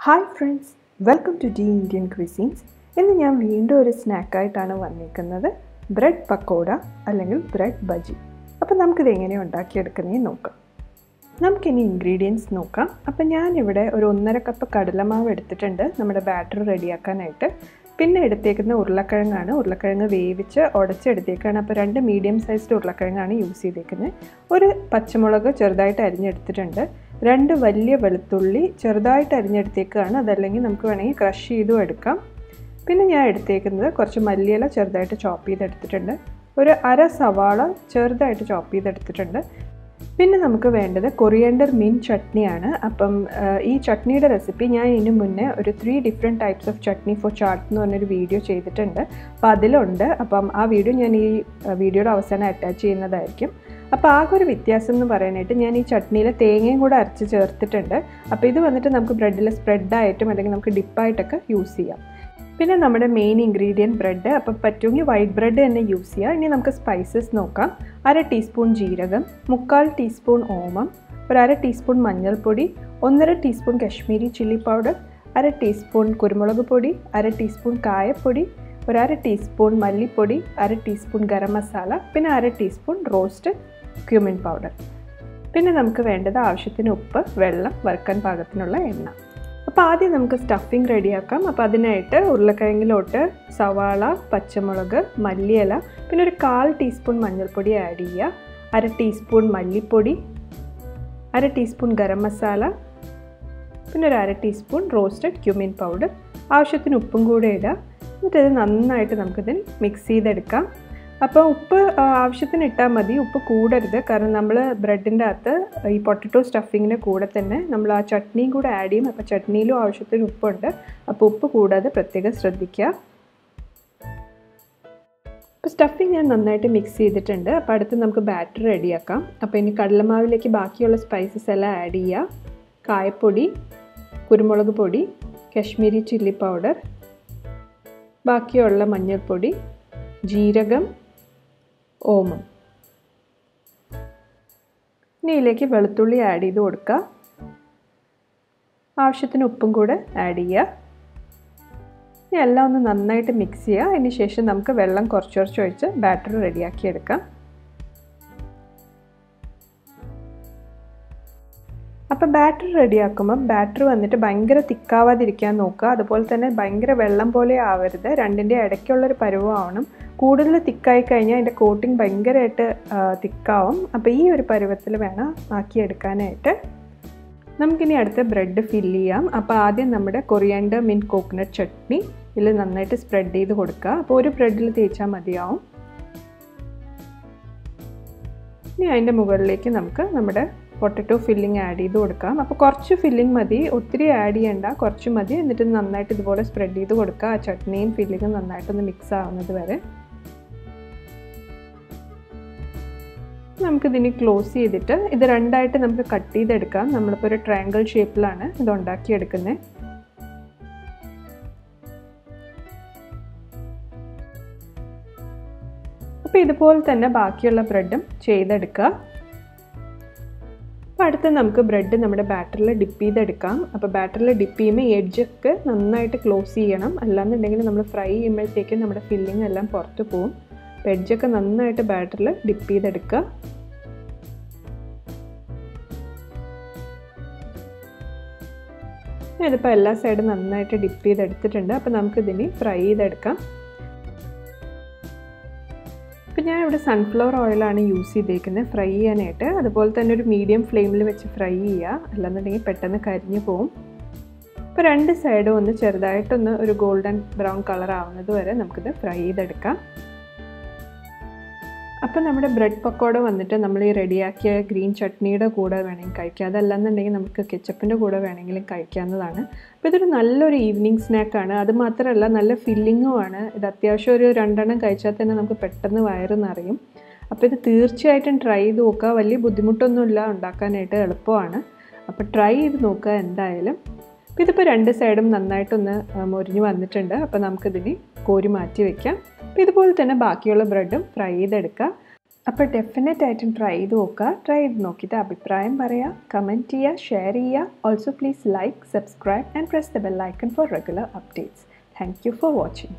Hi friends, welcome to D Indian Cuisines. ഇന്ന് ഞാൻ വീണ്ടും ഒരു സ്നാക്ക് ആയിട്ടാണ് വന്നിരിക്കുന്നത്. ബ്രെഡ് പക്കോഡ അല്ലെങ്കിൽ ബ്രെഡ് ബജി. അപ്പോൾ നമുക്ക് ഇത് എങ്ങനെ ഉണ്ടാക്കിയെടുക്കുന്നതെന്ന് നോക്കാം. നമുക്കിനി ഇൻഗ്രീഡിയൻസ് നോക്കാം. അപ്പോൾ ഞാൻ ഇവിടെ ഒരു 1.5 കപ്പ് കടലമാവ് എടുത്തിട്ടുണ്ട് നമ്മുടെ ബാറ്റർ റെഡിയാക്കാനായിട്ട്. പിന്നെ എടുത്തേക്കുന്ന ഉരുളക്കിഴങ്ങാണ്. ഉരുളക്കിഴങ്ങ് വേവിച്ച് ഉടച്ചെടുത്തേക്കാണ്. അപ്പോൾ 2 മീഡിയം സൈസ്ഡ് ഉരുളക്കിഴങ്ങാണ് യൂസ് ചെയ്തേക്കുന്നത്. ഒരു പച്ചമുളക് ചെറുതായിട്ട് അരിഞ്ഞെടുത്തിട്ടുണ്ട്. 2 വലിയ വെളുത്തുള്ളി ചെറുതായിട്ട് അരിഞ്ഞെടുത്തേക്കാണ്. അതല്ലെങ്കിൽ നമുക്ക് വേണമെങ്കിൽ ക്രഷ് ചെയ്തും എടുക്കാം. പിന്നെ ഞാൻ എടുത്തേക്കുന്നത് കുറച്ച് മല്ലിയില ചെറുതായിട്ട് ചോപ്പ് ചെയ്തെടുത്തിട്ടുണ്ട്. ഒരു അര സവാള ചെറുതായിട്ട് ചോപ്പ് ചെയ്തെടുത്തിട്ടുണ്ട്. പിന്നെ നമുക്ക് വേണ്ടത് കൊറിയാൻഡർ മിൻ ചട്നിയാണ്. അപ്പം ഈ ചട്നിയുടെ റെസിപ്പി ഞാൻ ഇതിനു മുന്നേ ഒരു 3 different types of chutney for chaat എന്ന് പറഞ്ഞൊരു വീഡിയോ ചെയ്തിട്ടുണ്ട്. അപ്പോൾ അതിലുണ്ട്. അപ്പം ആ വീഡിയോ ഞാൻ ഈ വീഡിയോയുടെ അവസാനം അറ്റാച്ച് ചെയ്യുന്നതായിരിക്കും. അപ്പോൾ ആകെ ഒരു വ്യത്യാസം എന്ന് പറയാനായിട്ട് ഞാൻ ഈ ചട്നിയിൽ തേങ്ങയും കൂടെ അരച്ച് ചേർത്തിട്ടുണ്ട്. അപ്പോൾ ഇത് വന്നിട്ട് നമുക്ക് ബ്രെഡിൽ സ്പ്രെഡായിട്ടും അല്ലെങ്കിൽ നമുക്ക് ഡിപ്പായിട്ടൊക്കെ യൂസ് ചെയ്യാം. പിന്നെ നമ്മുടെ മെയിൻ ഇൻഗ്രീഡിയൻറ്റ് ബ്രെഡ്. അപ്പോൾ പറ്റുമെങ്കിൽ വൈറ്റ് ബ്രെഡ് തന്നെ യൂസ് ചെയ്യുക. ഇനി നമുക്ക് സ്പൈസസ് നോക്കാം. 1/2 ടീസ്പൂൺ ജീരകം, 3/4 ടീസ്പൂൺ ഓമം, 1/2 ടീസ്പൂൺ മഞ്ഞൾപ്പൊടി, 1/2 teaspoon Kashmiri chilli powder, 1/2 teaspoon കുരുമുളക് പൊടി, 1/2 ടീസ്പൂൺ കായപ്പൊടി, 1/2 ടീസ്പൂൺ മല്ലിപ്പൊടി, 1/2 ടീസ്പൂൺ ഗരം മസാല, പിന്നെ 1/2 ടീസ്പൂൺ റോസ്റ്റ് ക്യുമിൻ പൗഡർ. പിന്നെ നമുക്ക് വേണ്ടത് ആവശ്യത്തിന് ഉപ്പ്, വെള്ളം, വറുക്കാൻ പാകത്തിനുള്ള എണ്ണ. അപ്പോൾ ആദ്യം നമുക്ക് സ്റ്റഫിങ് റെഡിയാക്കാം. അപ്പോൾ അതിനായിട്ട് ഉരുളക്കിഴങ്ങിലോട്ട് സവാള, പച്ചമുളക്, മല്ലിയില, പിന്നെ ഒരു 1/4 ടീസ്പൂൺ മഞ്ഞൾപ്പൊടി ആഡ് ചെയ്യുക, 1/2 ടീസ്പൂൺ മല്ലിപ്പൊടി, 1/2 ടീസ്പൂൺ ഗരം മസാല, പിന്നെ ഒരു 1/2 ടീസ്പൂൺ റോസ്റ്റഡ് ക്യുമിൻ പൗഡർ, ആവശ്യത്തിന് ഉപ്പും കൂടെ ഇടുക. എന്നിട്ട് ഇത് നന്നായിട്ട് നമുക്കിതിൽ മിക്സ് ചെയ്തെടുക്കാം. അപ്പോൾ ഉപ്പ് ആവശ്യത്തിന് ഇട്ടാൽ മതി, ഉപ്പ് കൂടരുത്. കാരണം നമ്മൾ ബ്രെഡിൻ്റെ അകത്ത് ഈ പൊട്ടറ്റോ സ്റ്റഫിങ്ങിൻ്റെ കൂടെ തന്നെ നമ്മൾ ആ ചട്നിയും കൂടെ ആഡ് ചെയ്യും. അപ്പോൾ ചട്നിയിലും ആവശ്യത്തിന് ഉപ്പുണ്ട്. അപ്പോൾ ഉപ്പ് കൂടാതെ പ്രത്യേകം ശ്രദ്ധിക്കുക. അപ്പോൾ സ്റ്റഫിങ് ഞാൻ നന്നായിട്ട് മിക്സ് ചെയ്തിട്ടുണ്ട്. അപ്പോൾ അടുത്ത് നമുക്ക് ബാറ്റർ റെഡിയാക്കാം. അപ്പോൾ ഇനി കടലമാവിലേക്ക് ബാക്കിയുള്ള സ്പൈസസ് എല്ലാം ആഡ് ചെയ്യുക. കായപ്പൊടി, കുരുമുളക് പൊടി, കാശ്മീരി ചില്ലി പൗഡർ, ബാക്കിയുള്ള മഞ്ഞൾപ്പൊടി, ജീരകം, ഓമം. ഇനി ഇതിലേക്ക് വെളുത്തുള്ളി ആഡ് ചെയ്ത് കൊടുക്കുക. ആവശ്യത്തിന് ഉപ്പും കൂടെ ആഡ് ചെയ്യുക. ഇനി എല്ലാം ഒന്ന് നന്നായിട്ട് മിക്സ് ചെയ്യുക. അതിന് ശേഷം നമുക്ക് വെള്ളം കുറച്ച് ഒഴിച്ച് ബാറ്റർ റെഡിയാക്കി എടുക്കാം. അപ്പോൾ ബാറ്റർ റെഡിയാക്കുമ്പോൾ ബാറ്റർ വന്നിട്ട് ഭയങ്കര തിക്കാവാതിരിക്കാൻ നോക്കുക. അതുപോലെ തന്നെ ഭയങ്കര വെള്ളം പോലെ ആവരുത്. രണ്ടിൻ്റെ ഇടയ്ക്കുള്ളൊരു പരുവമാവണം. കൂടുതൽ തിക്കായി കഴിഞ്ഞാൽ അതിൻ്റെ കോട്ടിങ് ഭയങ്കരമായിട്ട് തിക്കാവും. അപ്പോൾ ഈ ഒരു പരുവത്തിൽ വേണം ആക്കിയെടുക്കാനായിട്ട്. നമുക്കിനി അടുത്ത ബ്രെഡ് ഫില്ല് ചെയ്യാം. അപ്പോൾ ആദ്യം നമ്മുടെ കൊറിയാൻഡർ മിൻറ്റ് കോക്കനട്ട് ചട്നി ഇതിൽ നന്നായിട്ട് സ്പ്രെഡ് ചെയ്ത് കൊടുക്കുക. അപ്പോൾ ഒരു ബ്രെഡിൽ തേച്ചാൽ മതിയാവും. ഇനി അതിൻ്റെ മുകളിലേക്ക് നമുക്ക് നമ്മുടെ പൊട്ടറ്റോ ഫില്ലിങ് ആഡ് ചെയ്ത് കൊടുക്കാം. അപ്പോൾ കുറച്ച് ഫില്ലിങ് മതി, ഒത്തിരി ആഡ് ചെയ്യേണ്ട, കുറച്ച് മതി. എന്നിട്ട് നന്നായിട്ട് ഇതുപോലെ സ്പ്രെഡ് ചെയ്ത് കൊടുക്കുക. ആ ചട്നിയും ഫില്ലിങ്ങും നന്നായിട്ടൊന്ന് മിക്സ് ആവുന്നത് വരെ. നമുക്കിതിന് ക്ലോസ് ചെയ്തിട്ട് ഇത് രണ്ടായിട്ട് നമുക്ക് കട്ട് ചെയ്തെടുക്കാം. നമ്മളിപ്പോൾ ഒരു ട്രയാങ്കിൾ ഷേപ്പിലാണ് ഇത് ഉണ്ടാക്കിയെടുക്കുന്നത്. അപ്പോൾ ഇതുപോലെ തന്നെ ബാക്കിയുള്ള ബ്രെഡും ചെയ്തെടുക്കുക. അപ്പോൾ അടുത്ത് നമുക്ക് ബ്രെഡ് നമ്മുടെ ബാറ്ററിൽ ഡിപ്പ് ചെയ്തെടുക്കാം. അപ്പോൾ ബാറ്ററിൽ ഡിപ്പ് ചെയ്യുമ്പോൾ എഡ്ജൊക്കെ നന്നായിട്ട് ക്ലോസ് ചെയ്യണം. അല്ലാന്നുണ്ടെങ്കിൽ നമ്മൾ ഫ്രൈ ചെയ്യുമ്പോഴത്തേക്കും നമ്മുടെ ഫില്ലിങ് എല്ലാം പുറത്ത് പോകും. അപ്പോൾ എഡ്ജൊക്കെ നന്നായിട്ട് ബാറ്ററിൽ ഡിപ്പ് ചെയ്തെടുക്കുക. ഇതിപ്പോൾ എല്ലാ സൈഡും നന്നായിട്ട് ഡിപ്പ് ചെയ്തെടുത്തിട്ടുണ്ട്. അപ്പോൾ നമുക്കിതിന് ഫ്രൈ ചെയ്തെടുക്കാം. അപ്പോൾ ഞാൻ ഇവിടെ സൺഫ്ലവർ ഓയിലാണ് യൂസ് ചെയ്തേക്കുന്നത് ഫ്രൈ ചെയ്യാനായിട്ട്. അതുപോലെ തന്നെ ഒരു മീഡിയം ഫ്ലെയിമിൽ വെച്ച് ഫ്രൈ ചെയ്യുക. അല്ലാന്നുണ്ടെങ്കിൽ പെട്ടെന്ന് കരിഞ്ഞു പോകും. അപ്പോൾ 2 സൈഡും ഒന്ന് ചെറുതായിട്ടൊന്ന് ഒരു ഗോൾഡൻ ബ്രൗൺ കളർ ആവുന്നത് വരെ നമുക്കിത് ഫ്രൈ ചെയ്തെടുക്കാം. അപ്പോൾ നമ്മുടെ ബ്രെഡ് പക്കോട വന്നിട്ട് നമ്മൾ ഈ റെഡിയാക്കിയ ഗ്രീൻ ചട്നിയുടെ കൂടെ വേണമെങ്കിൽ കഴിക്കാം. അതല്ലാന്നുണ്ടെങ്കിൽ നമുക്ക് കെച്ചപ്പിൻ്റെ കൂടെ വേണമെങ്കിലും കഴിക്കാവുന്നതാണ്. അപ്പോൾ ഇതൊരു നല്ലൊരു ഈവനിങ് സ്നാക്കാണ്. അതുമാത്രമല്ല നല്ല ഫില്ലിങ്ങുമാണ്. ഇത് അത്യാവശ്യം ഒരു 2 എണ്ണം കഴിച്ചാൽ തന്നെ നമുക്ക് പെട്ടെന്ന് വയറ് നിറയും. അപ്പോൾ ഇത് തീർച്ചയായിട്ടും ട്രൈ ചെയ്ത് നോക്കുക. വലിയ ബുദ്ധിമുട്ടൊന്നുമില്ല, ഉണ്ടാക്കാനായിട്ട് എളുപ്പമാണ്. അപ്പോൾ ട്രൈ ചെയ്ത് നോക്കുക എന്തായാലും. അപ്പോൾ ഇതിപ്പോൾ 2 സൈഡും നന്നായിട്ടൊന്ന് മൊരിഞ്ഞ് വന്നിട്ടുണ്ട്. അപ്പോൾ നമുക്കിതിന് കോരി മാറ്റി വയ്ക്കാം. അപ്പോൾ ഇതുപോലെ തന്നെ ബാക്കിയുള്ള ബ്രെഡും ഫ്രൈ ചെയ്തെടുക്കുക. അപ്പോൾ ഡെഫിനറ്റ് ആയിട്ടും ട്രൈ ചെയ്ത് നോക്കുക. ട്രൈ ചെയ്ത് നോക്കിയിട്ട് അഭിപ്രായം പറയുക, കമൻറ്റ് ചെയ്യുക, ഷെയർ ചെയ്യുക. Also please like, subscribe and press the bell icon four regular updates. Thank you for watching.